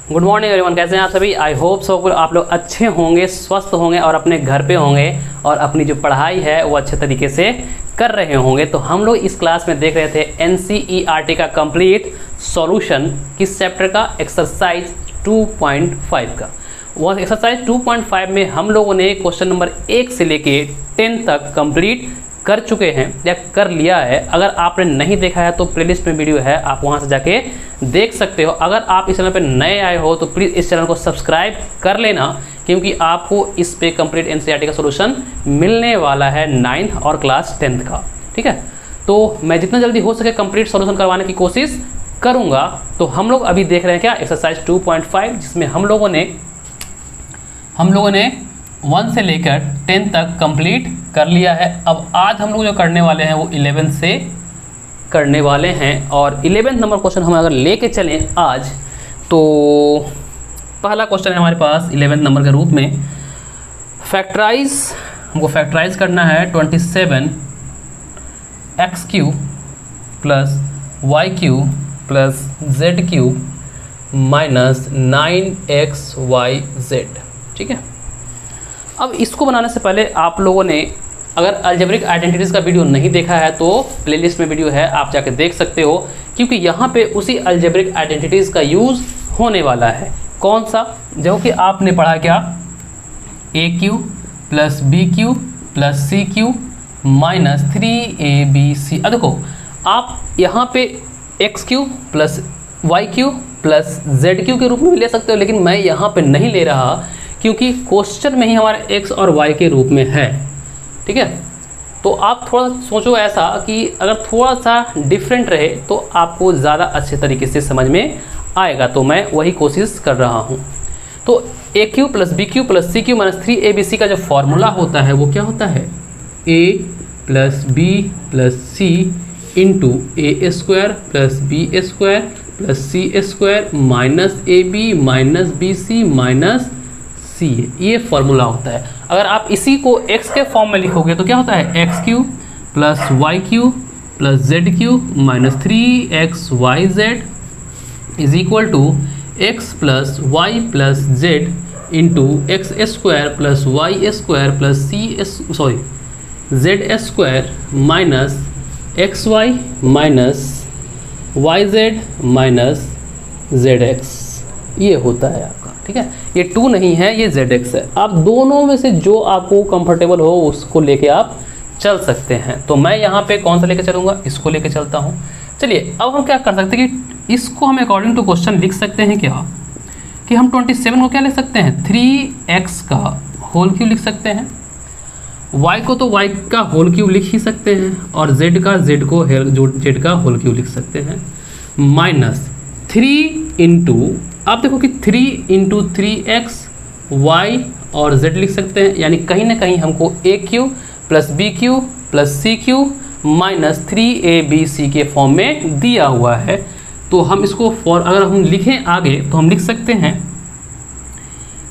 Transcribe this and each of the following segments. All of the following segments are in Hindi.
गुड मॉर्निंग एवरीवन, कैसे हैं आप सभी। आई होप सो आप लोग अच्छे होंगे, स्वस्थ होंगे और अपने घर पे होंगे और अपनी जो पढ़ाई है वो अच्छे तरीके से कर रहे होंगे। तो हम लोग इस क्लास में देख रहे थे NCERT का कंप्लीट सॉल्यूशन किस चैप्टर का, एक्सरसाइज 2.5 का। वो एक्सरसाइज 2.5 में हम लोगों ने क्वेश्चन नंबर 1 से लेके 10 तक कंप्लीट कर चुके हैं या कर लिया है। अगर आपने नहीं देखा है तो प्लेलिस्ट में वीडियो है, आप वहां से जाके देख सकते हो। अगर आप इस चैनल पे नए आए हो तो प्लीज़ इस चैनल को सब्सक्राइब कर लेना, क्योंकि आपको इस पे कंप्लीट NCERT का सॉल्यूशन मिलने वाला है 9th और क्लास 10th का। ठीक है, तो मैं जितना जल्दी हो सके कंप्लीट सॉल्यूशन करवाने की कोशिश करूँगा। तो हम लोग अभी देख रहे हैं क्या, एक्सरसाइज 2.5, जिसमें हम लोगों ने 1 से लेकर 10 तक कंप्लीट कर लिया है। अब आज हम लोग जो करने वाले हैं वो 11 से करने वाले हैं, और 11 नंबर क्वेश्चन हम अगर लेके चलें आज, तो पहला क्वेश्चन है हमारे पास 11 नंबर के रूप में हमको फैक्टराइज करना है 27x³ plus y³ plus z³ minus 9xyz। ठीक है, अब इसको बनाने से पहले आप लोगों ने अगर अलजेब्रिक आइडेंटिटीज़ का वीडियो नहीं देखा है तो प्लेलिस्ट में वीडियो है, आप जाके देख सकते हो, क्योंकि यहाँ पे उसी अलजेब्रिक आइडेंटिटीज़ का यूज़ होने वाला है। कौन सा, जो कि आपने पढ़ा क्या, a³ plus b³ plus c³ minus 3abc। अब देखो, आप यहाँ पे x³ plus y³ plus z³ के रूप में भी ले सकते हो, लेकिन मैं यहाँ पे नहीं ले रहा क्योंकि क्वेश्चन में ही हमारे x और y के रूप में है। ठीक है, तो आप थोड़ा सोचो ऐसा कि अगर थोड़ा सा डिफरेंट रहे तो आपको ज़्यादा अच्छे तरीके से समझ में आएगा, तो मैं वही कोशिश कर रहा हूँ। तो a³ plus b³ plus c³ minus 3abc का जो फॉर्मूला होता है वो क्या होता है, a plus b plus c into a² plus b² plus c² minus ab minus bc minus c। ये फॉर्मूला होता है। अगर आप इसी को x के फॉर्म में लिखोगे तो क्या होता है, x³ plus y³ plus z³ minus 3xyz is equal to x plus y plus z into x² plus y² plus z² minus xy minus yz minus zx। ये होता है आपका। ठीक है, ये 2 नहीं है, ये zx है। आप दोनों में से जो आपको कंफर्टेबल हो उसको लेके आप चल सकते हैं। तो मैं यहाँ पे कौन सा लेके चलूँगा, इसको लेके चलता हूँ। चलिए, अब हम क्या कर सकते हैं कि इसको हम अकॉर्डिंग टू क्वेश्चन लिख सकते हैं क्या, कि हम 27 को क्या लिख सकते हैं, 3x का होल क्यूब लिख सकते हैं, y को तो y का होल क्यूब लिख ही सकते हैं, और z का z का होल क्यूब लिख सकते हैं, माइनस 3 इंटू, आप देखो कि 3 इंटू 3x y और z लिख सकते हैं, यानी कहीं ना कहीं हमको a³ plus b³ plus c³ minus 3abc के फॉर्म में दिया हुआ है। तो हम इसको अगर हम लिखें आगे तो हम लिख सकते हैं,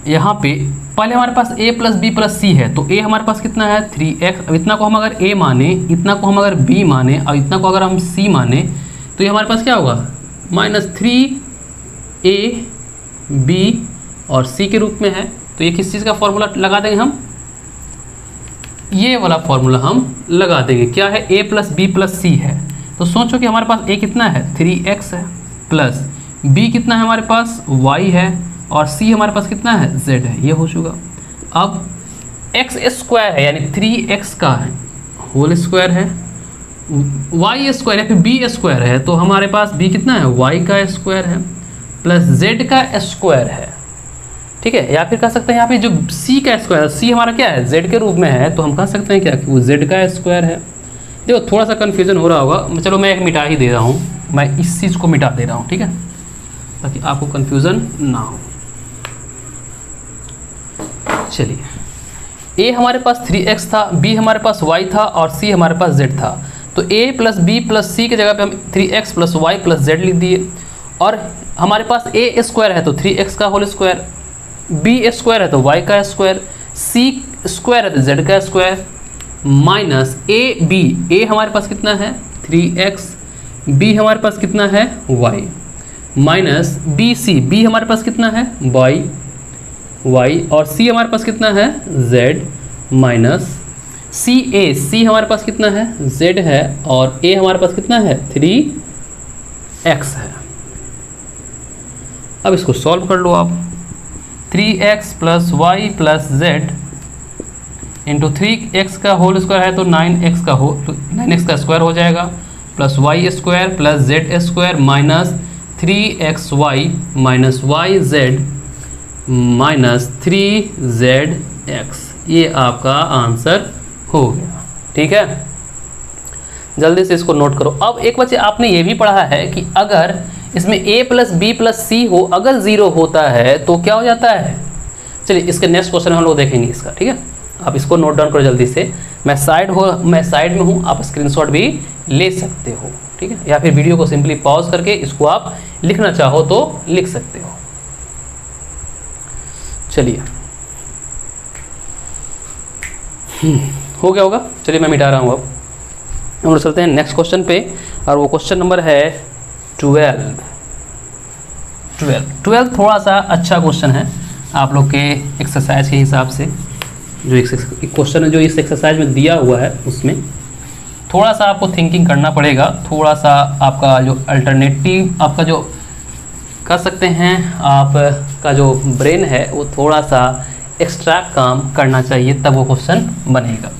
यहाँ पे पहले हमारे पास a plus b plus c है, तो a हमारे पास कितना है 3x। अब इतना को हम अगर a माने, इतना को हम अगर b माने और इतना को अगर हम c माने, तो ये हमारे पास क्या होगा, माइनस 3a b और c के रूप में है। तो ये किस चीज़ का फॉर्मूला लगा देंगे हम, ये वाला फॉर्मूला हम लगा देंगे। क्या है, a plus b plus c है, तो सोचो कि हमारे पास a कितना है 3x है, प्लस b कितना है हमारे पास y है, और c हमारे पास कितना है z है। ये हो चुका। अब x² है, यानी 3x का है होल स्क्वायर है, y² या फिर b² है, तो हमारे पास b कितना है y का स्क्वायर है, प्लस z का स्क्वायर है। ठीक है, या फिर कह सकते हैं यहाँ पे जो c का स्क्वायर है, c हमारा क्या है z के रूप में है, तो हम कह सकते हैं क्या कि वो z का स्क्वायर है। देखो थोड़ा सा कन्फ्यूजन हो रहा होगा, चलो मैं एक मिटा ही दे रहा हूँ, मैं इस चीज़ को मिटा दे रहा हूँ। ठीक है, ताकि आपको कन्फ्यूज़न ना हो। चलिए, a हमारे पास 3x था, b हमारे पास y था और c हमारे पास z था। तो a plus b plus c की जगह पे हम 3x plus y plus z लिख दिए, और हमारे पास a² है तो 3x का होल स्क्वायर, b² है तो y का स्क्वायर, c² है तो z का स्क्वायर, माइनस a हमारे पास कितना है 3x, b हमारे पास कितना है y। Minus B C, B हमारे पास कितना है वाई, वाई, और सी हमारे पास कितना है जेड, माइनस सी ए, सी हमारे पास कितना है जेड है, और ए हमारे पास कितना है 3x है। अब इसको सॉल्व कर लो आप, 3x plus Y plus Z into 3x का होल स्क्वायर है तो 9x का स्क्वायर हो जाएगा, plus Y square plus Z square minus 3xy minus Y Z minus 3zx, ये आपका आंसर हो गया। ठीक है, जल्दी से इसको नोट करो। अब एक बच्चे आपने ये भी पढ़ा है कि अगर इसमें a प्लस बी प्लस सी हो, अगर 0 होता है तो क्या हो जाता है। चलिए इसके नेक्स्ट क्वेश्चन हम लोग देखेंगे इसका। ठीक है, आप इसको नोट डाउन करो जल्दी से। मैं साइड में हूँ, आप स्क्रीनशॉट भी ले सकते हो। ठीक है, या फिर वीडियो को सिंपली पॉज करके इसको आप लिखना चाहो तो लिख सकते हो। चलिए हो गया होगा। चलिए मैं मिटा रहा हूँ। अब हम लोग चलते हैं नेक्स्ट क्वेश्चन पे, और वो क्वेश्चन नंबर है 12 थोड़ा सा अच्छा क्वेश्चन है आप लोग के एक्सरसाइज के हिसाब से। जो क्वेश्चन है जो इस एक्सरसाइज में दिया हुआ है उसमें थोड़ा सा आपको थिंकिंग करना पड़ेगा, थोड़ा सा आपका जो अल्टरनेटिव आपका जो कर सकते हैं, आपका जो ब्रेन है वो थोड़ा सा एक्स्ट्रा काम करना चाहिए, तब वो क्वेश्चन बनेगा।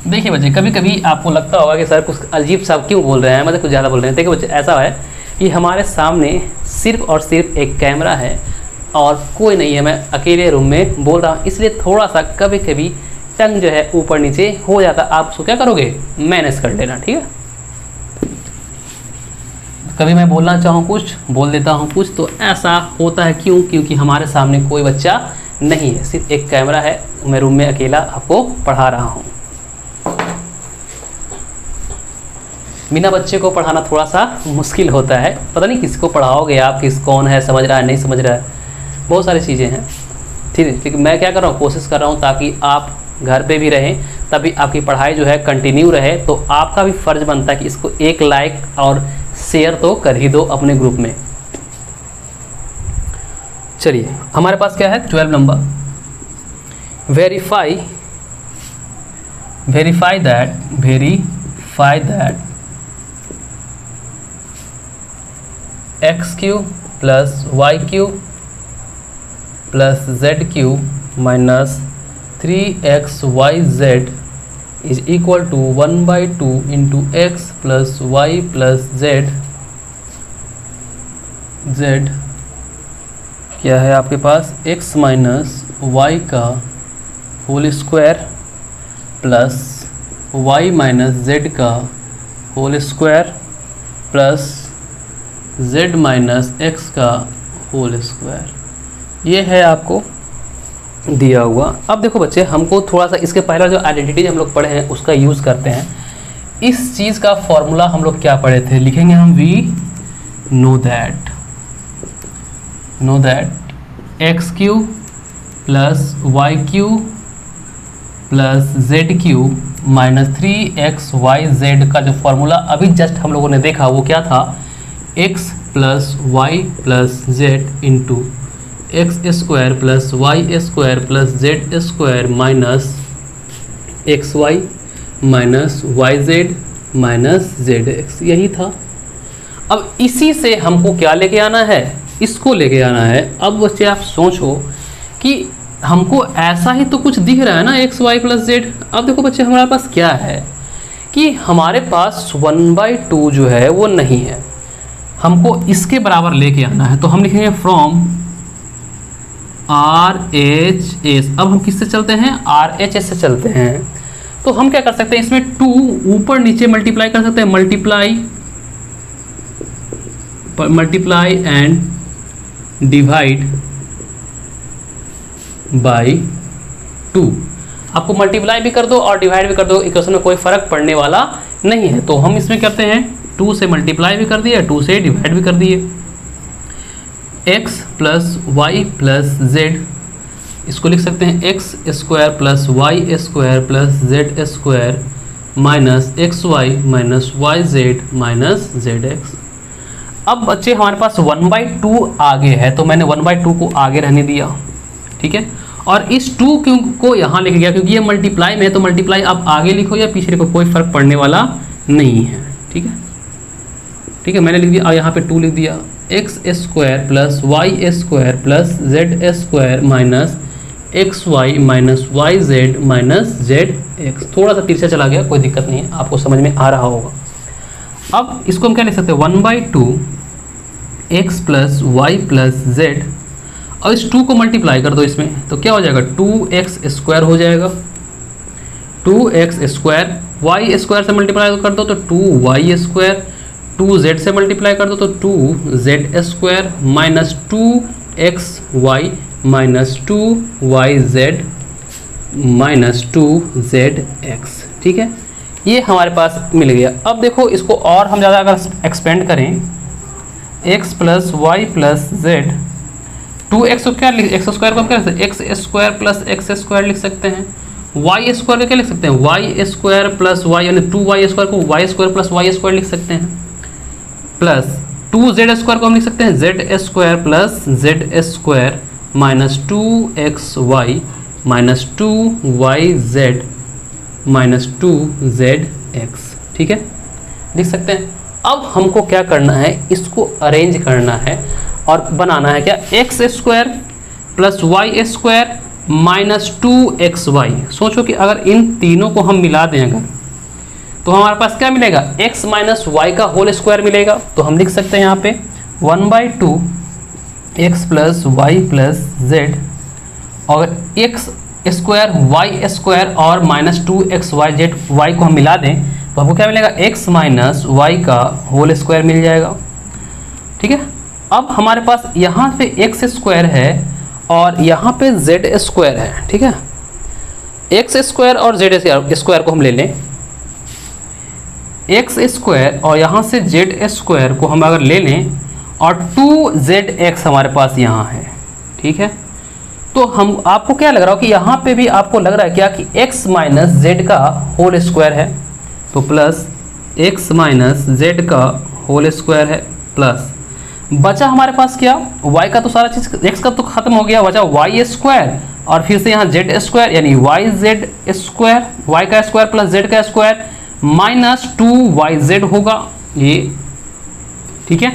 देखिए बच्चे, कभी कभी आपको लगता होगा कि सर कुछ अजीब सा क्यों बोल रहे हैं, मतलब कुछ ज़्यादा बोल रहे हैं। देखिए बच्चे, ऐसा है कि हमारे सामने सिर्फ और सिर्फ एक कैमरा है और कोई नहीं है, मैं अकेले रूम में बोल रहा हूँ, इसलिए थोड़ा सा कभी कभी टंग जो है ऊपर नीचे हो जाता। आप उसको क्या करोगे, मैनेज कर लेना। ठीक है, कभी मैं बोलना चाहूँ कुछ बोल देता हूँ कुछ, तो ऐसा होता है। क्यों? क्योंकि हमारे सामने कोई बच्चा नहीं है, सिर्फ एक कैमरा है, मैं रूम में अकेला आपको पढ़ा रहा हूँ। बिना बच्चे को पढ़ाना थोड़ा सा मुश्किल होता है, पता नहीं किसको पढ़ाओगे आप, कौन है, समझ रहा है नहीं समझ रहा है, बहुत सारी चीज़ें हैं। ठीक है, मैं क्या कर रहा हूँ, कोशिश कर रहा हूँ ताकि आप घर पे भी रहें, तभी आपकी पढ़ाई जो है कंटिन्यू रहे। तो आपका भी फ़र्ज़ बनता है कि इसको एक लाइक और शेयर तो कर ही दो अपने ग्रुप में। चलिए हमारे पास क्या है 12 number, verify that X cube plus Y cube plus Z cube minus 3xyz is equal to 1/2 into X plus Y plus Z क्या है आपके पास x माइनस वाई का whole square plus y minus Z का whole square plus z minus X का होल स्क्वायर, ये है आपको दिया हुआ। अब देखो बच्चे, हमको थोड़ा सा इसके पहले जो आइडेंटिटी हम लोग पढ़े हैं उसका यूज़ करते हैं। इस चीज़ का फॉर्मूला हम लोग क्या पढ़े थे, लिखेंगे हम we know that X cube plus Y cube plus Z cube minus 3xyz का जो फॉर्मूला अभी जस्ट हम लोगों ने देखा वो क्या था, x plus Y plus Z into X square plus Y square plus Z square minus X Y minus Y Z minus Z X, यही था। अब इसी से हमको क्या लेके आना है, इसको लेके आना है। अब बच्चे आप सोचो कि हमको ऐसा ही तो कुछ दिख रहा है ना, एक्स वाई प्लस जेड। अब देखो बच्चे, हमारे पास क्या है कि हमारे पास 1/2 जो है वो नहीं है, हमको इसके बराबर लेके आना है। तो हम लिखेंगे फ्रॉम RHS। अब हम किससे चलते हैं, RHS से चलते हैं। तो हम क्या कर सकते हैं, इसमें 2 ऊपर नीचे मल्टीप्लाई कर सकते हैं, मल्टीप्लाई एंड डिवाइड बाई 2। आपको मल्टीप्लाई भी कर दो और डिवाइड भी कर दो, इक्वेशन में कोई फर्क पड़ने वाला नहीं है। तो हम इसमें करते हैं 2 से मल्टीप्लाई भी कर दिया, 2 से डिवाइड भी कर दिए। x plus Y plus Z, इसको लिख सकते हैं X square plus Y square plus Z square minus X Y minus Y Z minus Z X. अब बच्चे हमारे पास 1/2 आगे है, तो मैंने 1/2 को आगे रहने दिया, ठीक है। और इस 2 को यहाँ लिख गया, क्योंकि ये मल्टीप्लाई में है, तो मल्टीप्लाई आप आगे लिखो या पीछे लिखो, कोई फर्क पड़ने वाला नहीं है, ठीक है। ठीक है, मैंने लिख दिया, और यहाँ पे 2 लिख दिया। X square plus Y square plus Z square minus X Y minus Y Z minus Z X. थोड़ा सा तिरछा चला गया, कोई दिक्कत नहीं है, आपको समझ में आ रहा होगा। अब इसको हम क्या लिख सकते हैं, 1/2 X plus Y plus Z, और इस 2 को मल्टीप्लाई कर दो इसमें, तो क्या हो जाएगा, 2x स्क्वायर हो जाएगा। 2x स्क्वायर वाई स्क्वायर से मल्टीप्लाई कर दो तो 2y स्क्वायर, 2z से मल्टीप्लाई कर दो तो 2z square minus 2xy minus 2yz minus 2zx, ठीक है। ये हमारे पास मिल गया। अब देखो इसको और हम ज़्यादा अगर एक्सपेंड करें, x plus Y plus Z, 2x को क्या एक्स स्क्वायर को हम क्या लिख सकते हैं, X square plus x square लिख सकते हैं। वाई स्क्वायर को क्या लिख सकते हैं, वाई स्क्वायर प्लस वाई, यानी 2y स्क्वायर को Y square plus Y square लिख सकते हैं, प्लस 2z स्क्वायर को हम लिख सकते हैं z square plus Z square minus 2xy minus 2yz minus 2zx, ठीक है, लिख सकते हैं। अब हमको क्या करना है, इसको अरेंज करना है और बनाना है क्या, X square plus Y square minus 2xy। सोचो कि अगर इन तीनों को हम मिला दें अगर, तो हमारे पास क्या मिलेगा, x माइनस वाई का होल स्क्वायर मिलेगा। तो हम लिख सकते हैं यहाँ पे 1/2 X plus Y plus Z, और एक्स स्क्वायर वाई स्क्वायर और माइनस 2xyz वाई को हम मिला दें तो हमको क्या मिलेगा, x माइनस वाई का होल स्क्वायर मिल जाएगा, ठीक है। अब हमारे पास यहाँ पे एक्स स्क्वायर है और यहाँ पे जेड स्क्वायर है, ठीक है। एक्स स्क्वायर और जेड स्क्वायर को हम ले लें, एक्स स्क्वायर और यहाँ से जेड स्क्वायर को हम अगर ले लें और 2zx हमारे पास यहाँ है, ठीक है। तो हम आपको क्या लग रहा हो कि यहाँ पे भी आपको लग रहा है क्या कि x माइनस जेड का होल स्क्वायर है, तो प्लस x माइनस जेड का होल स्क्वायर है, प्लस बचा हमारे पास क्या, y का तो सारा चीज़, x का तो खत्म हो गया, बचा y स्क्वायर और फिर से यहाँ z स्क्वायर, यानी yz स्क्वायर, y का स्क्वायर प्लस z का स्क्वायर माइनस 2yz होगा ये, ठीक है।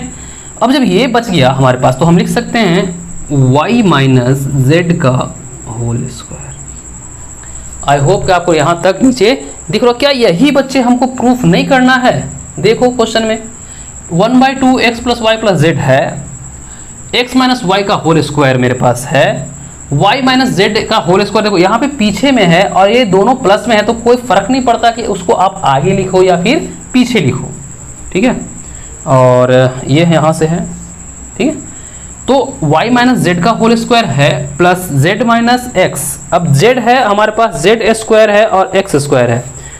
अब जब ये बच गया हमारे पास तो हम लिख सकते हैं y माइनस जेड का होल स्क्वायर। आई होप कि आपको यहाँ तक नीचे दिख रहा। क्या यही बच्चे हमको प्रूफ नहीं करना है, देखो क्वेश्चन में 1/2 X plus Y plus Z है, एक्स माइनस वाई का होल स्क्वायर मेरे पास है, y माइनस जेड का होल स्क्वायर देखो यहाँ पे पीछे में है और ये दोनों प्लस में है, तो कोई फर्क नहीं पड़ता कि उसको आप आगे लिखो या फिर पीछे लिखो, ठीक है। और ये यहाँ से है, ठीक है। तो y माइनस जेड का होल स्क्वायर है प्लस z माइनस एक्स, अब z है हमारे पास, z स्क्वायर है और x स्क्वायर है,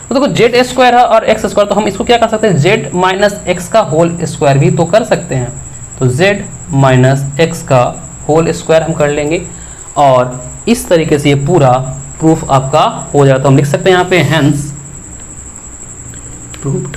तो देखो z स्क्वायर है और x स्क्वायर, तो हम इसको क्या कर सकते हैं, z माइनस एक्स का होल स्क्वायर भी तो कर सकते हैं, तो z माइनस एक्स का होल स्क्वायर हम कर लेंगे और इस तरीके से ये पूरा प्रूफ आपका हो जाता है। तो हम लिख सकते हैं यहाँ पे हेंस प्रूव्ड।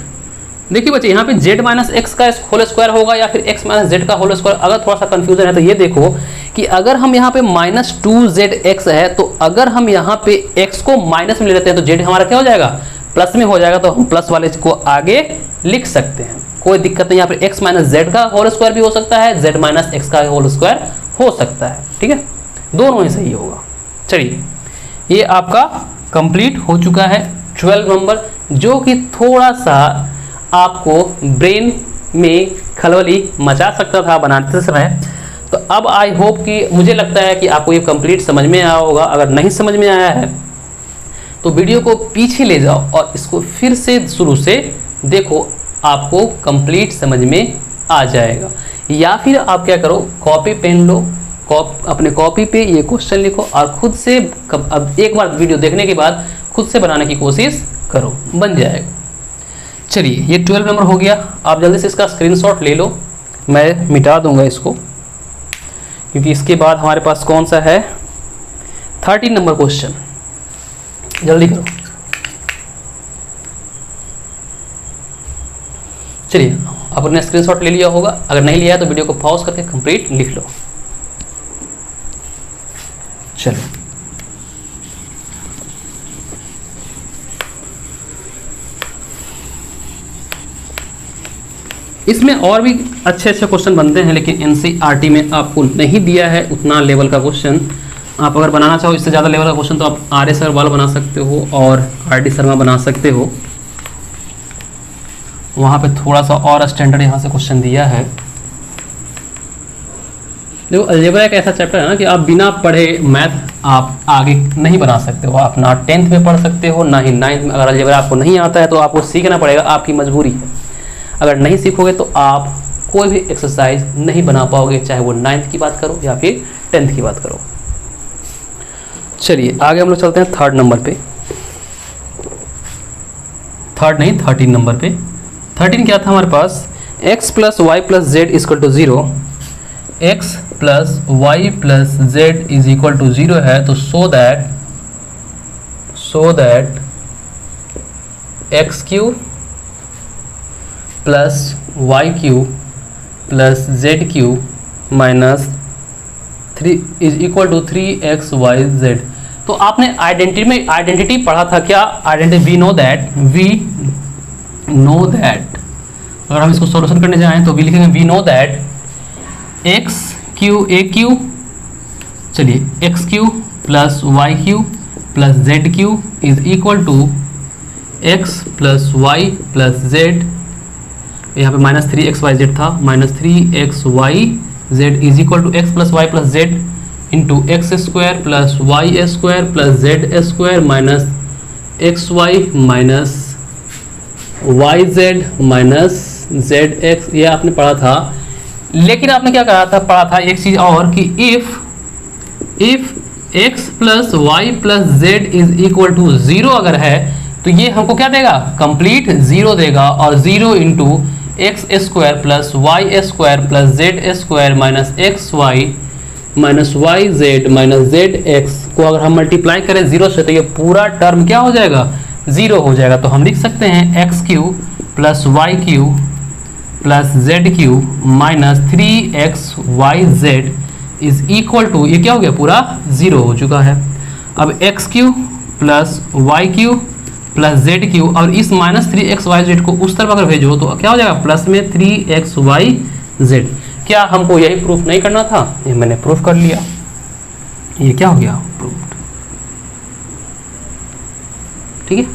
देखिए बच्चे यहाँ पे z माइनस एक्स का होल स्क्वायर होगा या फिर x माइनस जेड का होल स्क्वायर। अगर थोड़ा सा कंफ्यूजन है तो ये देखो कि अगर हम यहाँ पे माइनस 2zx है, तो अगर हम यहाँ पे x को माइनस में ले लेते हैं तो z हमारा क्या हो जाएगा, प्लस में हो जाएगा, तो हम प्लस वाले को आगे लिख सकते हैं, कोई दिक्कत नहीं। यहाँ पे x माइनस जेड का होल स्क्वायर भी हो सकता है, z माइनस एक्स का होल स्क्वायर हो सकता है, ठीक है, दोनों ही सही होगा। चलिए ये आपका कंप्लीट हो चुका है 12 नंबर, जो कि थोड़ा सा आपको ब्रेन में खलबली मचा सकता था बनाते समय। तो अब आई होप कि मुझे लगता है कि आपको ये कंप्लीट समझ में आया होगा। अगर नहीं समझ में आया है तो वीडियो को पीछे ले जाओ और इसको फिर से शुरू से देखो, आपको कंप्लीट समझ में आ जाएगा। या फिर आप क्या करो, कॉपी पेन लो, अपने कॉपी पे ये क्वेश्चन लिखो और खुद से अब एक बार वीडियो देखने के बाद खुद से बनाने की कोशिश करो, बन जाएगा। चलिए ये 12 नंबर हो गया। आप जल्दी से इसका स्क्रीनशॉट ले लो, मैं मिटा दूंगा इसको, क्योंकि इसके बाद हमारे पास कौन सा है 13 नंबर क्वेश्चन। जल्दी करो। चलिए आपने स्क्रीनशॉट ले लिया होगा, अगर नहीं लिया है तो वीडियो को पॉज करके कंप्लीट लिख लो। चलो इसमें और भी अच्छे अच्छे क्वेश्चन बनते हैं, लेकिन एनसीईआरटी में आपको नहीं दिया है उतना लेवल का क्वेश्चन। आप अगर बनाना चाहो इससे ज़्यादा लेवल का क्वेश्चन तो आप आर.एस. अग्रवाल बना सकते हो और आर.डी. शर्मा बना सकते हो। वहाँ पे थोड़ा सा और स्टैंडर्ड यहाँ से क्वेश्चन दिया है। देखो अलजेब्रा एक ऐसा चैप्टर है ना कि आप बिना पढ़े मैथ आप आगे नहीं बना सकते हो। आप ना 10th में पढ़ सकते हो ना ही 9th में। अगर अलजेब्रा आपको नहीं आता है तो आपको सीखना पड़ेगा, आपकी मजबूरी है। अगर नहीं सीखोगे तो आप कोई भी एक्सरसाइज नहीं बना पाओगे, चाहे वो 9th की बात करो या फिर 10th की बात करो। चलिए आगे हम लोग चलते हैं 3rd नंबर पे। 3rd नहीं 13 नंबर पे। 13 क्या था हमारे पास, x plus Y plus Z equal to 0। X plus Y plus Z is equal to 0 है, तो so that X cube plus Y cube plus Z cube minus 3 is equal to 3xyz। तो आपने आइडेंटिटी पढ़ा था क्या, आइडेंटिटी वी नो दैट। अगर हम इसको सॉल्यूशन करने जाएं तो वी लिखेंगे we know that X cube a cube, चलिए X cube plus Y cube plus Z cube is equal to X plus Y plus Z, यहाँ पे माइनस 3xyz था, minus 3xyz is equal to X plus Y plus Z into X square plus Y square plus Z square minus X Y minus Y Z minus Z X. ये आपने पढ़ा था, लेकिन आपने क्या पढ़ा था एक चीज़ और कि if x plus Y plus Z is equal to 0 अगर है तो ये हमको क्या देगा, कंप्लीट 0 देगा। और 0 into X square plus Y square plus Z square minus X Y minus Y Z minus Z X को अगर हम मल्टीप्लाई करें 0 से तो ये पूरा टर्म क्या हो जाएगा, 0 हो जाएगा। तो हम लिख सकते हैं X cube plus Y cube plus Z cube minus 3xyz is equal to, ये क्या हो गया, पूरा 0 हो चुका है। अब X cube plus Y cube plus Z cube और इस माइनस 3xyz को उस तरफ अगर भेजो तो क्या हो जाएगा, प्लस में 3xyz। क्या हमको यही प्रूफ नहीं करना था, ये मैंने प्रूफ कर लिया। ये क्या हो गया, प्रूफ। ठीक है,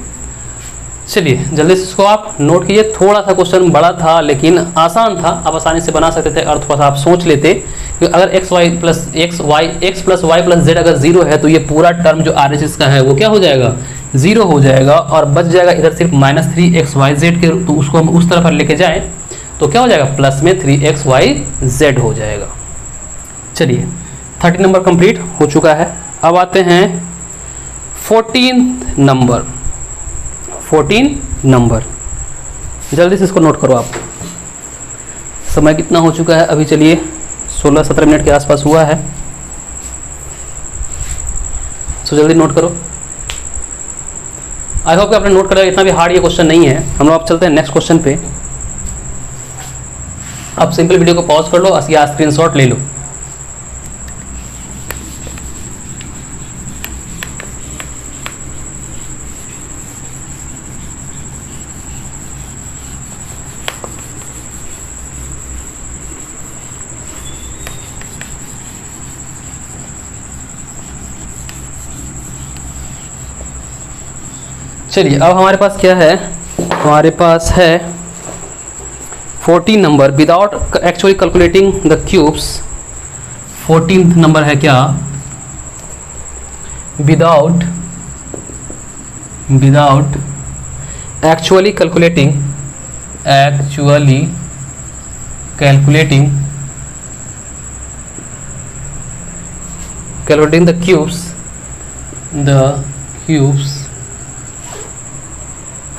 चलिए जल्दी से इसको आप नोट कीजिए। थोड़ा सा क्वेश्चन बड़ा था लेकिन आसान था, आप आसानी से बना सकते थे। और थोड़ा सा आप सोच लेते कि अगर X plus Y plus Z अगर 0 है तो ये पूरा टर्म जो आर एच एस का है वो क्या हो जाएगा, 0 हो जाएगा। और बच जाएगा इधर सिर्फ माइनस 3xyz के, तो उसको हम उस तरफ लेके जाएं तो क्या हो जाएगा, प्लस में 3xyz हो जाएगा। चलिए 13 नंबर कंप्लीट हो चुका है। अब आते हैं 14 नंबर। जल्दी से इसको नोट करो आप। समय कितना हो चुका है अभी, चलिए 16-17 मिनट के आसपास हुआ है, तो जल्दी नोट करो। आई होप कि आपने नोट करा, इतना भी हार्ड ये क्वेश्चन नहीं है। हम लोग अब चलते हैं नेक्स्ट क्वेश्चन पे। आप सिंपल वीडियो को पॉज कर लो या स्क्रीनशॉट ले लो। चलिए अब हमारे पास क्या है, हमारे पास है 14 number without actually calculating the cubes. 14th number है क्या, without actually calculating the cubes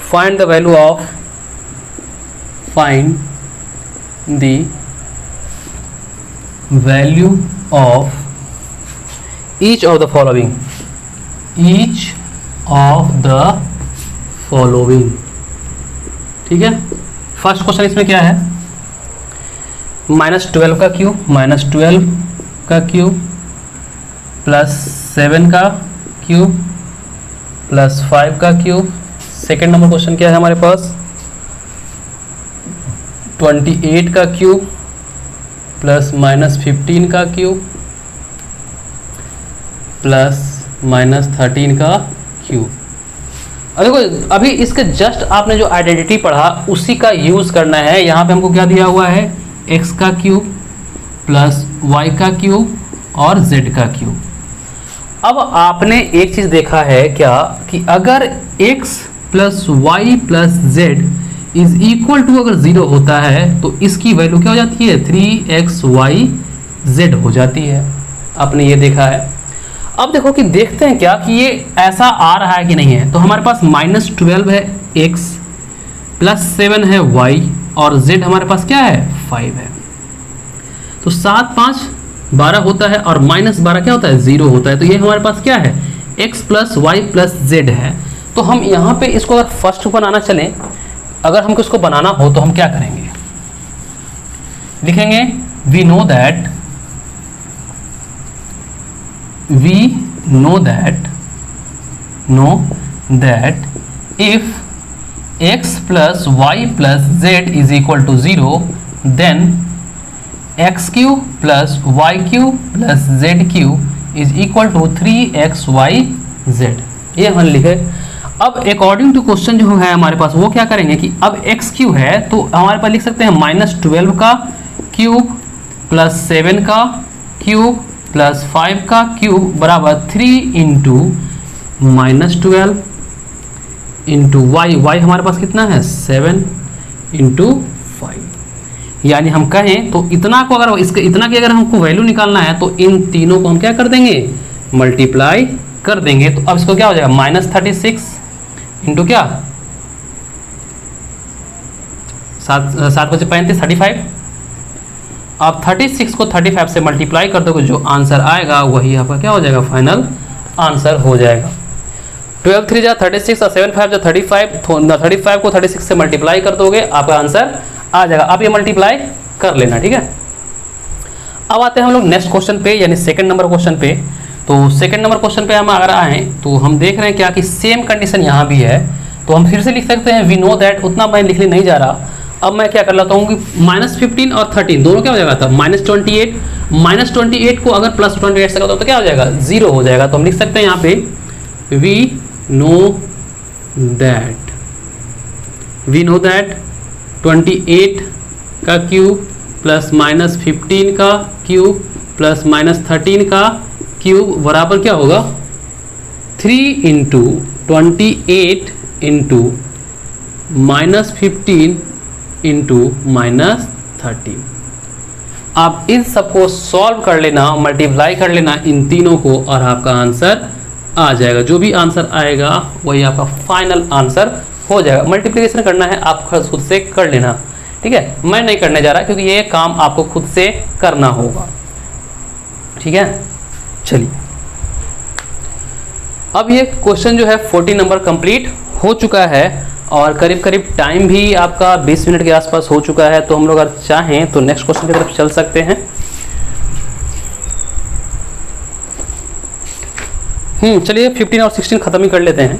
find the value of each of the following। ठीक है, फर्स्ट क्वेश्चन इसमें क्या है, -12 का क्यूब, -12 का क्यूब प्लस 7 का क्यूब प्लस 5 का क्यूब। सेकेंड नंबर क्वेश्चन क्या है हमारे पास, 28 का क्यूब प्लस -15 का क्यूब प्लस -13 का क्यूब। अब देखो अभी इसके जस्ट आपने जो आइडेंटिटी पढ़ा उसी का यूज़ करना है। यहाँ पे हमको क्या दिया हुआ है, x का क्यूब प्लस y का क्यूब और z का क्यूब। अब आपने एक चीज़ देखा है क्या कि अगर x प्लस वाई प्लस z इज इक्वल टू अगर 0 होता है तो इसकी वैल्यू क्या हो जाती है, 3xyz हो जाती है। आपने ये देखा है। अब देखो कि देखते हैं क्या कि ये ऐसा आ रहा है कि नहीं है। तो हमारे पास -12 है x प्लस 7 है y और z हमारे पास क्या है, 5 है। तो 7 5 12 होता है और -12 क्या होता है, 0 होता है। तो ये हमारे पास क्या है, x प्लस वाई प्लस z है। तो हम यहाँ पे इसको अगर फर्स्ट बनाना चलें, अगर हमको इसको बनाना हो तो हम क्या करेंगे, लिखेंगे we know that if x plus y plus z is equal to 0 then x cube plus y cube plus z cube is equal to 3xyz। ये हम लिखे। अब अकॉर्डिंग टू क्वेश्चन जो है हमारे पास वो क्या करेंगे कि अब x क्यू है तो हमारे पास लिख सकते हैं -12 का क्यूब प्लस 7 का क्यूब प्लस 5 का क्यूब बराबर 3 इंटू -12 इंटू y हमारे पास कितना है, 7 इंटू 5। यानी हम कहें तो इतना को अगर इसके इतना की अगर हमको वैल्यू निकालना है तो इन तीनों को हम क्या कर देंगे, मल्टीप्लाई कर देंगे। तो अब इसको क्या हो जाएगा, -36 इंटू क्या, 7 बचे 35 35। अब 36 को 35 से मल्टीप्लाई कर दोगे, जो आंसर आएगा वही आपका क्या हो जाएगा, फाइनल आंसर हो जाएगा। 12 3 जा 36 और 7 5 जा 35, 35 को 36 से मल्टीप्लाई कर दोगे आपका आंसर आ जाएगा। आप ये मल्टीप्लाई कर लेना, ठीक है। अब आते हैं हम लोग नेक्स्ट क्वेश्चन पे, यानी सेकंड नंबर क्वेश्चन पे। तो सेकंड नंबर क्वेश्चन पे हम अगर आए तो हम देख रहे हैं क्या कि सेम कंडीशन यहाँ भी है। तो हम फिर से लिख सकते हैं वी नो दैट, उतना मैं लिखने नहीं जा रहा। अब मैं क्या कर लेता हूँ कि -15 और 13 दोनों क्या हो जाएगा था, -28 को अगर +28 से करता हूँ तो क्या हो जाएगा, 0 हो जाएगा। तो हम लिख सकते हैं यहाँ पे वी नो दैट 28 का क्यूब प्लस -15 का क्यूब प्लस -13 का क्यूब बराबर क्या होगा, 3 इंटू 28 इंटू -15 इंटू -13। आप इन सबको सॉल्व कर लेना, मल्टीप्लाई कर लेना इन तीनों को और आपका आंसर आ जाएगा। जो भी आंसर आएगा वही आपका फाइनल आंसर हो जाएगा। मल्टीप्लिकेशन करना है आप खुद से कर लेना, ठीक है। मैं नहीं करने जा रहा क्योंकि ये काम आपको खुद से करना होगा, ठीक है। चलिए अब ये क्वेश्चन जो है 14 नंबर कंप्लीट हो चुका है और करीब करीब टाइम भी आपका 20 मिनट के आसपास हो चुका है। तो हम लोग अगर चाहें तो नेक्स्ट क्वेश्चन की तरफ चल सकते हैं। चलिए 15 और 16 ख़त्म ही कर लेते हैं।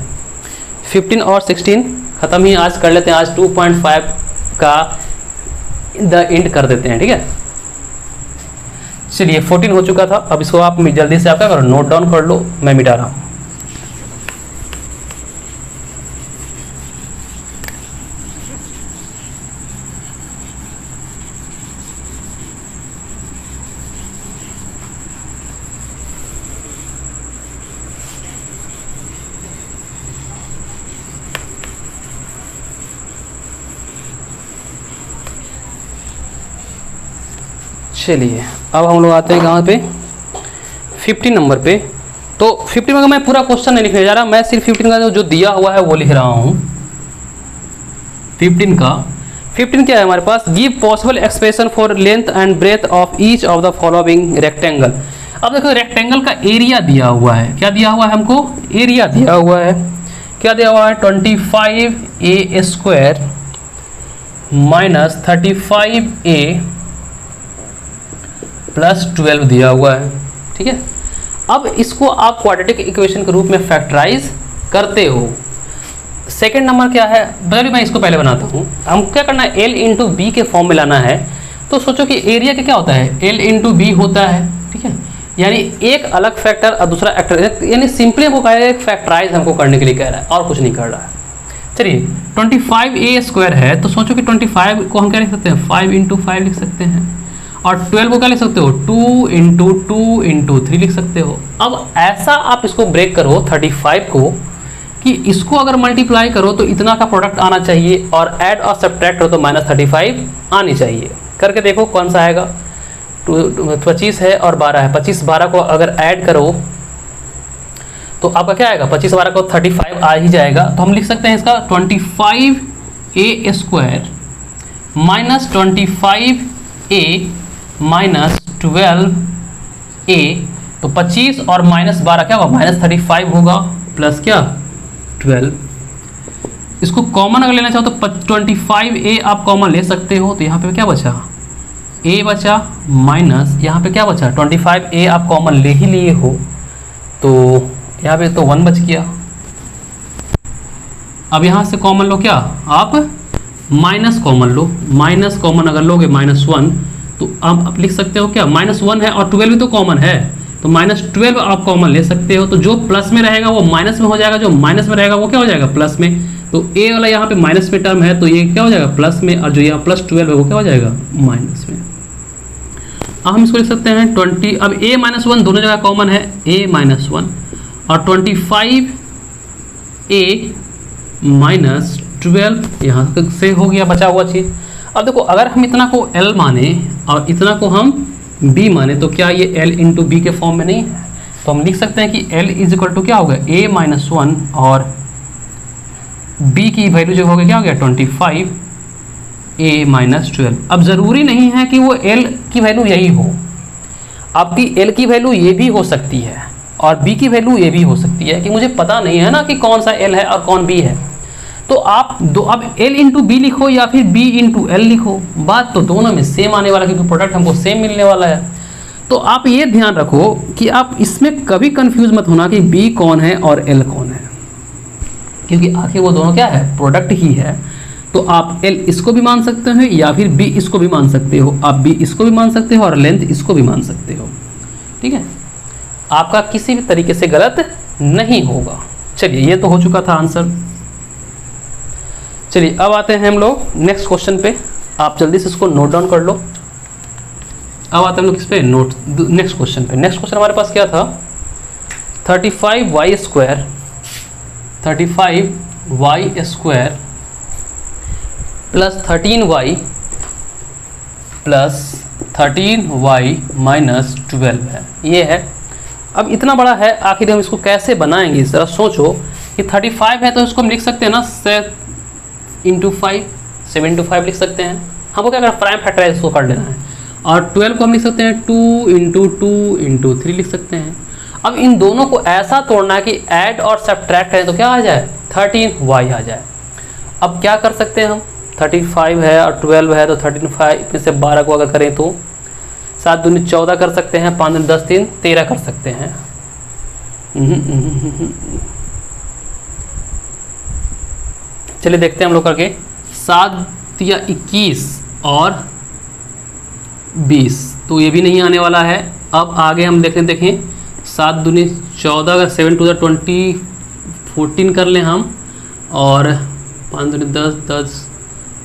15 और 16 ख़त्म ही आज कर लेते हैं। आज 2.5 का द एंड कर देते हैं, ठीक है। चलिए 14 हो चुका था। अब इसको आप जल्दी से आप क्या करो, नोट डाउन कर लो, मैं मिटा रहा हूँ। चलिए अब हम लोग आते हैं कहाँ पे, 15 नंबर पे। तो 15 में मैं पूरा क्वेश्चन नहीं लिखने जा रहा, मैं सिर्फ 15 का जो दिया हुआ है वो लिख रहा हूँ। 15 क्या है हमारे पास, give possible expression for length and breadth of each of the following rectangle. अब देखो रेक्टेंगल का एरिया दिया हुआ है, क्या दिया हुआ है हमको, एरिया दिया हुआ है। क्या दिया हुआ है, 25a² - 35a प्लस 12 दिया हुआ है, ठीक है। अब इसको आप क्वाड्रेटिक इक्वेशन के रूप में फैक्टराइज करते हो। सेकेंड नंबर क्या है, चलिए मैं इसको पहले बनाता हूँ। हम क्या करना है, एल इंटू बी के फॉर्म में लाना है। तो सोचो कि एरिया का क्या होता है, एल इंटू बी होता है, ठीक है। यानी एक अलग फैक्टर और दूसरा एक्टर, यानी सिंपली हमको कह रहा है एक फैक्टराइज हमको करने के लिए कह रहा है और कुछ नहीं कर रहा है। चलिए 25a² है, तो सोचो कि 25 को हम क्या लिख सकते हैं, 5 × 5 लिख सकते हैं, और 12 को क्या लिख सकते हो, 2 × 2 × 3 लिख सकते हो। अब ऐसा आप इसको ब्रेक करो 35 को, कि इसको अगर मल्टीप्लाई करो तो इतना का प्रोडक्ट आना चाहिए, और ऐड और सब्ट्रैक्ट करो तो -35 आनी चाहिए। करके देखो कौन सा आएगा। 25 है और 12 है, 25-12 को अगर ऐड करो तो आपका क्या आएगा, 25-12 को 35 आ ही जाएगा। तो हम लिख सकते हैं इसका 25a² minus 25a minus 12a, तो 25 और -12 क्या होगा, -35 होगा, प्लस क्या 12। इसको कॉमन अगर लेना चाहो तो 25a आप कॉमन ले सकते हो, तो यहाँ पे क्या बचा, a बचा, माइनस यहाँ पे क्या बचा, 25a आप कॉमन ले ही लिए हो, तो यहाँ पे तो 1 बच गया। अब यहाँ से कॉमन लो क्या, आप माइनस कॉमन लो, माइनस कॉमन अगर लोगे -1, तो आप लिख सकते हो क्या, -1 है और 12 भी तो कॉमन है, तो -12 आप कॉमन ले सकते हो। तो जो प्लस में रहेगा वो माइनस में हो जाएगा, जो माइनस में रहेगा वो क्या हो जाएगा, प्लस में। तो a वाला यहाँ पे माइनस में टर्म है, तो ये क्या हो जाएगा, प्लस में, और जो यहाँ +12 है वो क्या हो जाएगा, माइनस में। अब हम इसको लिख सकते हैं 20, अब a -1 दोनों जगह कॉमन है, a -1 और 25a माइनस 12 यहाँ से हो गया बचा हुआ चीज़। अब देखो अगर हम इतना को l माने और इतना को हम b माने, तो क्या ये l इंटू बी के फॉर्म में नहीं है, तो हम लिख सकते हैं कि l इज इक्वल टू क्या होगा, a -1 और b की वैल्यू जो होगी क्या हो गया, 25a माइनस 12। अब ज़रूरी नहीं है कि वो l की वैल्यू यही हो, आपकी l की वैल्यू ये भी हो सकती है और b की वैल्यू ये भी हो सकती है, कि मुझे पता नहीं है ना कि कौन सा l है और कौन b है। तो आप अब l इंटू बी लिखो या फिर b इंटू एल लिखो, बात तो दोनों में सेम आने वाला, क्योंकि प्रोडक्ट हमको सेम मिलने वाला है। तो आप ये ध्यान रखो कि आप इसमें कभी कंफ्यूज मत होना कि b कौन है और l कौन है, क्योंकि आखिर वो दोनों क्या है, प्रोडक्ट ही है। तो आप l इसको भी मान सकते हो या फिर b इसको भी मान सकते हो, आप b इसको भी मान सकते हो और लेंथ इसको भी मान सकते हो, ठीक है। आपका किसी भी तरीके से गलत नहीं होगा। चलिए ये तो हो चुका था आंसर। चलिए अब आते हैं हम लोग नेक्स्ट क्वेश्चन पे, आप जल्दी से इसको नोट डाउन कर लो। अब आते हैं हम लोग किस पे, नोट नेक्स्ट क्वेश्चन पे। नेक्स्ट क्वेश्चन हमारे पास क्या था, 35y² plus 13y plus 13y minus 12 है, ये है। अब इतना बड़ा है, आखिर हम इसको कैसे बनाएंगे, ज़रा सोचो कि 35 है तो इसको हम लिख सकते हैं ना 7 × 5, 7 × 5 लिख सकते हैं। हमको क्या करना, प्राइम फैक्टराइज इसको कर लेना है। और 12 को हम लिख सकते हैं 2 × 2 × 3 लिख सकते हैं। अब इन दोनों को ऐसा तोड़ना है कि ऐड और सब्ट्रैक्ट करें तो क्या आ जाए, 13y आ जाए। अब क्या कर सकते हैं हम, 35 है और 12 है, तो 13 में से 12 को अगर करें तो 7 दूनी 14 कर सकते हैं, 5 दूनी 10 3 13 कर सकते हैं। चलिए देखते हैं हम लोग करके, 7 या 21 और 20, तो ये भी नहीं आने वाला है। अब आगे हम देखें 7 दूनी 14, अगर 7 × 20 14 कर लें हम, और 5 दूनी 10 10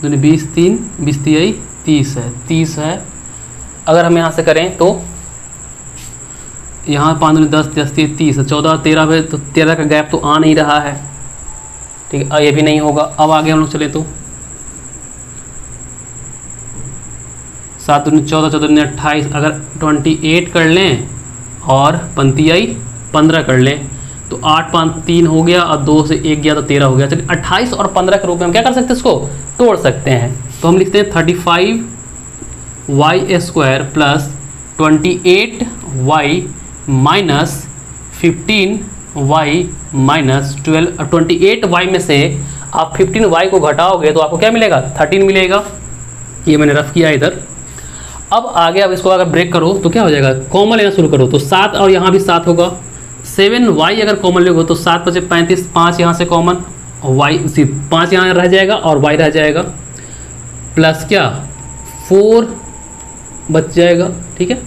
दूनी 20 3 20 30 है, 30 है। अगर हम यहाँ से करें तो यहाँ 5 दूनी 10 10 30 है, 14 13 में तो 13 का गैप तो आ नहीं रहा है, ठीक है, ये भी नहीं होगा। अब आगे हम लोग चले तो 7 दूनी 14 14 दूनी 28, अगर 28 कर लें और 15 कर लें तो 8 5 3 हो गया, और 2 से 1 गया तो 13 हो गया। चलिए 28 और 15 के रूप में हम क्या कर सकते हैं, इसको तोड़ सकते हैं। तो हम लिखते हैं 35y² plus 28y minus 15y minus 12। 28y में से आप 15y को घटाओगे तो आपको क्या मिलेगा, 13 मिलेगा। ये मैंने रफ किया इधर। अब आगे अब इसको अगर ब्रेक करो तो क्या हो जाएगा, कॉमन लेना शुरू करो तो 7 और यहाँ भी 7 होगा। 7y अगर कॉमन लोगे तो 7 बचे 35, 5 यहाँ से कॉमन, y 5 यहाँ रह जाएगा और y रह जाएगा, प्लस क्या 4 बच जाएगा। ठीक है,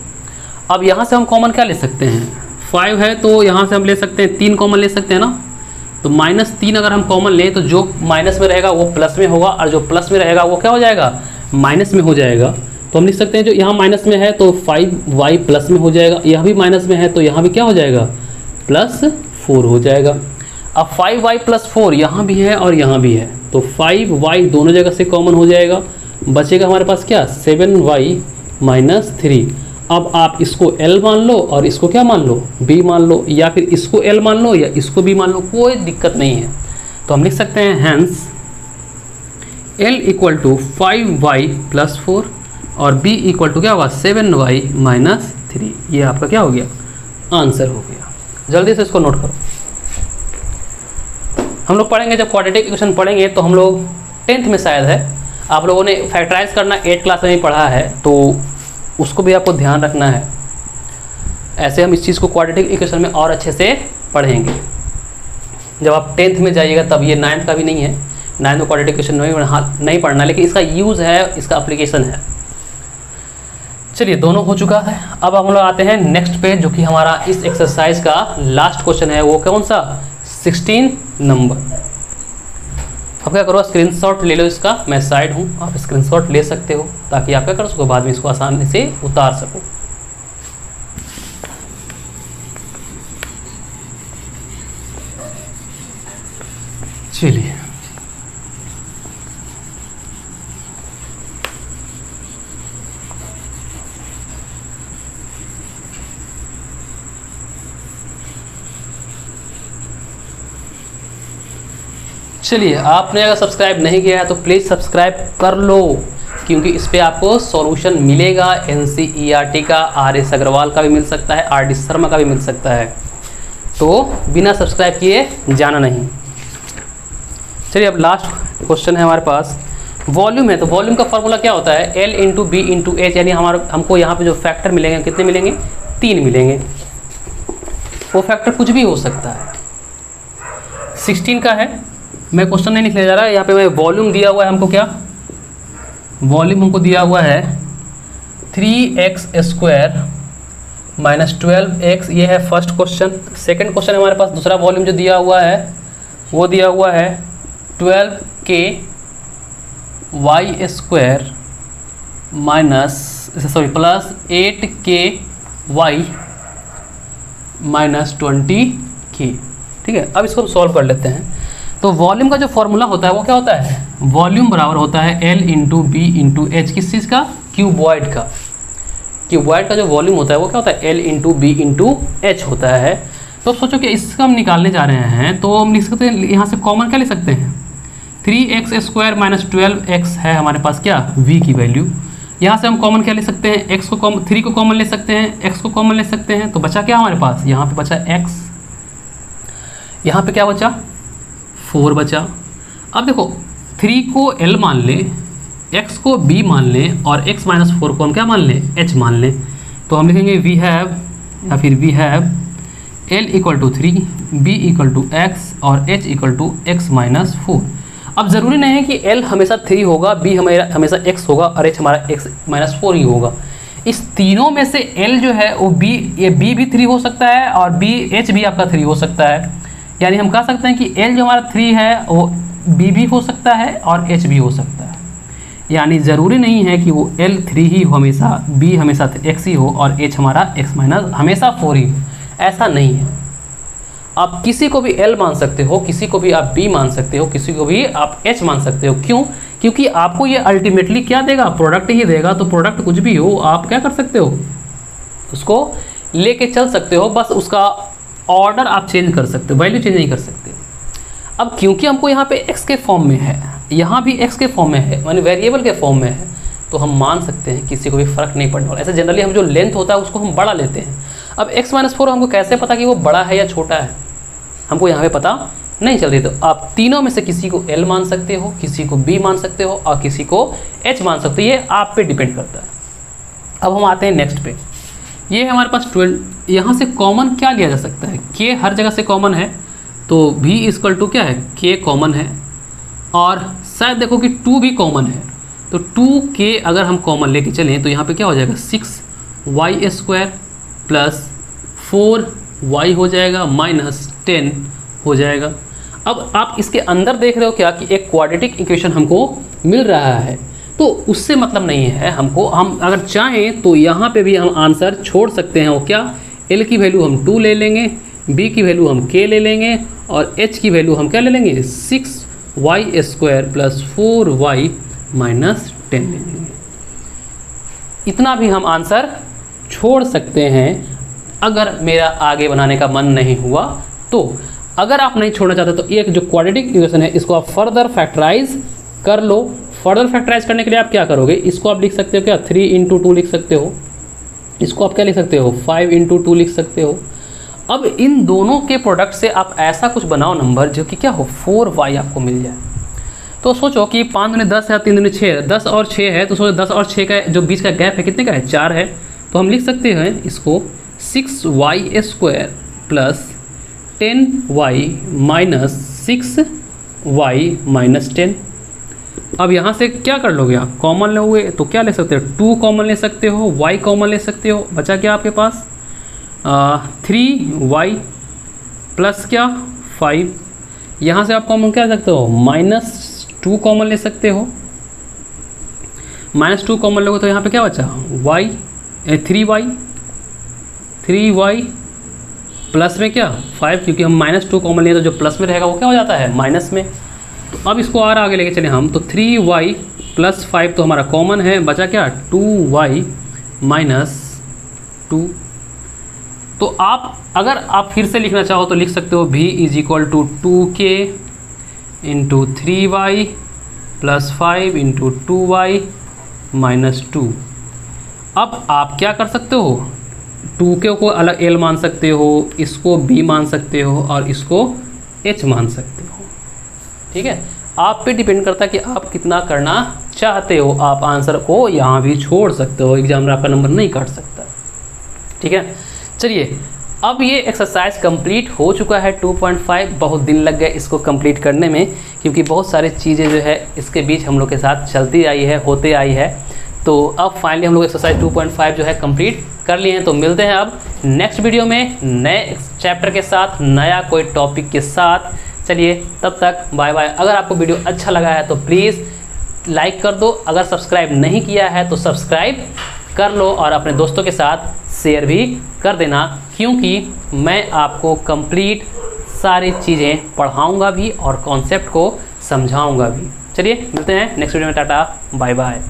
अब यहाँ से हम कॉमन क्या ले सकते हैं, 5 है तो यहाँ से हम ले सकते हैं 3 कॉमन ले सकते हैं ना, तो -3 अगर हम कॉमन लें तो जो माइनस में रहेगा वो प्लस में होगा और जो प्लस में रहेगा वो क्या हो जाएगा, माइनस में हो जाएगा। तो हम लिख सकते हैं जो यहाँ माइनस में है तो 5y प्लस में हो जाएगा, यह भी माइनस में है तो यहाँ भी क्या हो जाएगा, +4 हो जाएगा। अब 5y + 4 यहाँ भी है और यहाँ भी है तो 5y दोनों जगह से कॉमन हो जाएगा, बचेगा हमारे पास क्या 7y - 3। अब आप इसको L मान लो और इसको क्या मान लो, B मान लो, या फिर इसको L मान लो या इसको B मान लो, कोई दिक्कत नहीं है। तो हम लिख सकते हैं हैंस L = 5y + 4 और B = क्या होगा 7y - 3। ये आपका क्या हो गया, आंसर हो गया। जल्दी से इसको नोट करो। हम लोग पढ़ेंगे जब क्वाड्रेटिक इक्वेशन पढ़ेंगे तो हम लोग 10th में शायद है, आप लोगों ने फैक्टराइज करना 8 क्लास में ही पढ़ा है तो उसको भी आपको ध्यान रखना है। ऐसे हम इस चीज़ को क्वाड्रेटिक इक्वेशन में और अच्छे से पढ़ेंगे जब आप 10th में जाइएगा तब। ये 9th का भी नहीं है, 9th में क्वाड्रेटिक इक्वेशन नहीं पढ़ना, लेकिन इसका यूज़ है, इसका एप्लीकेशन है। चलिए दोनों हो चुका है। अब हम लोग आते हैं नेक्स्ट पे जो कि हमारा इस एक्सरसाइज का लास्ट क्वेश्चन है। वो कौन सा, 16 नंबर। अब क्या करो, स्क्रीनशॉट ले लो इसका, मैं साइड हूँ, आप स्क्रीनशॉट ले सकते हो ताकि आप क्या कर सको, बाद में इसको आसानी से उतार सको। चलिए चलिए आपने अगर सब्सक्राइब नहीं किया है तो प्लीज़ सब्सक्राइब कर लो, क्योंकि इस पे आपको सॉल्यूशन मिलेगा। NCERT का, RS अग्रवाल का भी मिल सकता है, RD शर्मा का भी मिल सकता है, तो बिना सब्सक्राइब किए जाना नहीं। चलिए अब लास्ट क्वेश्चन है हमारे पास, वॉल्यूम है। तो वॉल्यूम का फॉर्मूला क्या होता है, L × B × H, यानी हमको यहाँ पे जो फैक्टर मिलेंगे कितने मिलेंगे, 3 मिलेंगे। वो फैक्टर कुछ भी हो सकता है। 16 का है, मैं क्वेश्चन नहीं लिखने जा रहा, यहाँ पे मैं वॉल्यूम दिया हुआ है हमको, क्या वॉल्यूम हमको दिया हुआ है 3x² - 12x, ये है फर्स्ट क्वेश्चन। सेकंड क्वेश्चन हमारे पास दूसरा वॉल्यूम जो दिया हुआ है वो दिया हुआ है 12k y² plus 8k y - 20k। ठीक है, अब इसको हम सॉल्व कर लेते हैं। तो वॉल्यूम का जो फॉर्मूला होता है वो क्या होता है, वॉल्यूम बराबर होता है L × B × H, किस चीज़ का, क्यूबॉइड का। क्यूबॉइड का जो वॉल्यूम होता है वो क्या होता है, L × B × H होता है। तो सोचो कि इसका हम निकालने जा रहे हैं तो हम लिख सकते हैं, यहाँ से कॉमन क्या ले सकते हैं, 3x² - 12x है हमारे पास क्या, v की वैल्यू। यहाँ से हम कॉमन क्या ले सकते हैं, x को 3 को कॉमन ले सकते हैं, x को कॉमन ले सकते हैं, तो बचा क्या हमारे पास, यहाँ पे बचा x, यहाँ पे क्या बचा 4 बचा। अब देखो 3 को L मान लें, x को B मान लें और x - 4 को हम क्या मान लें, h मान लें, तो हम लिखेंगे वी हैव या फिर we have L = 3, B = x और h = x - 4। अब ज़रूरी नहीं है कि L हमेशा 3 होगा, B हमेशा x होगा और h हमारा x - 4 ही होगा। इस तीनों में से L जो है वो B भी 3 हो सकता है और h भी आपका 3 हो सकता है। यानी हम कह सकते हैं कि L जो हमारा 3 है वो B भी हो सकता है और H भी हो सकता है। यानी ज़रूरी नहीं है कि वो L 3 ही हो हमेशा, B हमेशा x ही हो और H हमारा x - हमेशा 4 ही हो, ऐसा नहीं है। आप किसी को भी L मान सकते हो, किसी को भी आप B मान सकते हो, किसी को भी आप H मान सकते हो। क्यों, क्योंकि आपको ये अल्टीमेटली क्या देगा, प्रोडक्ट ही देगा। तो प्रोडक्ट कुछ भी हो आप क्या कर सकते हो, उसको लेके चल सकते हो, बस उसका ऑर्डर आप चेंज कर सकते हो, वैल्यू चेंज नहीं कर सकते। अब क्योंकि हमको यहाँ पे x के फॉर्म में है, यहाँ भी x के फॉर्म में है, माने वेरिएबल के फॉर्म में है, तो हम मान सकते हैं किसी को भी फ़र्क नहीं पड़ने वाला। ऐसे जनरली हम जो लेंथ होता है उसको हम बड़ा लेते हैं। अब x - 4 हमको कैसे पता कि वो बड़ा है या छोटा है, हमको यहाँ पे पता नहीं चल रही। तो आप तीनों में से किसी को L मान सकते हो, किसी को B मान सकते हो और किसी को H मान सकते हो, ये आप पे डिपेंड करता है। अब हम आते हैं नेक्स्ट पे। ये है हमारे पास 12, यहाँ से कॉमन क्या लिया जा सकता है, के हर जगह से कॉमन है, तो v इक्वल टू क्या है, के कॉमन है, और शायद देखो कि 2 भी कॉमन है, तो 2k अगर हम कॉमन लेके चलें तो यहाँ पे क्या हो जाएगा 6y² प्लस 4y हो जाएगा माइनस 10 हो जाएगा। अब आप इसके अंदर देख रहे हो क्या कि एक क्वाड्रेटिक इक्वेशन हमको मिल रहा है, तो उससे मतलब नहीं है हमको, हम अगर चाहें तो यहाँ पे भी हम आंसर छोड़ सकते हैं। वो क्या, l की वैल्यू हम 2 ले लेंगे, b की वैल्यू हम k ले लेंगे, और h की वैल्यू हम क्या ले लेंगे 6y² प्लस 4y माइनस 10 ले लेंगे। इतना भी हम आंसर छोड़ सकते हैं अगर मेरा आगे बनाने का मन नहीं हुआ तो। अगर आप नहीं छोड़ना चाहते तो एक जो क्वाड्रेटिक इक्वेशन है इसको आप फर्दर फैक्टराइज कर लो। फर्दर फैक्टराइज करने के लिए आप क्या करोगे, इसको आप लिख सकते हो क्या 3 × 2 लिख सकते हो, इसको आप क्या लिख सकते हो 5 × 2 लिख सकते हो। अब इन दोनों के प्रोडक्ट से आप ऐसा कुछ बनाओ नंबर जो कि क्या हो 4y आपको मिल जाए। तो सोचो कि 5 दूनी 10 है, 3 दूनी 6 है, 10 और 6 है, तो सोचो 10 और 6 का जो बीच का गैप है कितने का है 4 है, तो हम लिख सकते हैं इसको 6y² plus 10y minus 6y minus 10। अब यहाँ से क्या कर लोगे आप, कॉमन लोगे तो क्या ले सकते हो 2 कॉमन ले सकते हो, y कॉमन ले सकते हो, बचा क्या आपके पास 3y प्लस क्या 5। यहाँ से आप कॉमन क्या ले सकते हो -2 कॉमन ले सकते हो, -2 कॉमन लोगे तो यहाँ पे क्या बचा y 3y प्लस में क्या 5, क्योंकि हम -2 कॉमन लिए तो जो प्लस में रहेगा वो क्या हो जाता है माइनस में। तो अब इसको और आगे लेके चले हम, तो 3y प्लस 5 तो हमारा कॉमन है, बचा क्या 2y माइनस 2। तो आप अगर आप फिर से लिखना चाहो तो लिख सकते हो v = 2k × 3y plus 5 × 2y minus 2। अब आप क्या कर सकते हो 2k को अलग l मान सकते हो, इसको b मान सकते हो, और इसको h मान सकते हो। ठीक है, आप पे डिपेंड करता है कि आप कितना करना चाहते हो। आप आंसर को यहाँ भी छोड़ सकते हो, एग्जाम में आपका नंबर नहीं काट सकता। ठीक है, चलिए अब ये एक्सरसाइज कंप्लीट हो चुका है 2.5। बहुत दिन लग गए इसको कंप्लीट करने में, क्योंकि बहुत सारी चीज़ें जो है इसके बीच हम लोग के साथ चलती आई है, होते आई है। तो अब फाइनली हम लोग एक्सरसाइज 2.5 जो है कंप्लीट कर लिए हैं। तो मिलते हैं अब नेक्स्ट वीडियो में नए चैप्टर के साथ, नया कोई टॉपिक के साथ। चलिए तब तक बाय बाय। अगर आपको वीडियो अच्छा लगा है तो प्लीज़ लाइक कर दो, अगर सब्सक्राइब नहीं किया है तो सब्सक्राइब कर लो, और अपने दोस्तों के साथ शेयर भी कर देना, क्योंकि मैं आपको कंप्लीट सारी चीज़ें पढ़ाऊँगा भी और कॉन्सेप्ट को समझाऊँगा भी। चलिए मिलते हैं नेक्स्ट वीडियो में, टाटा बाय बाय।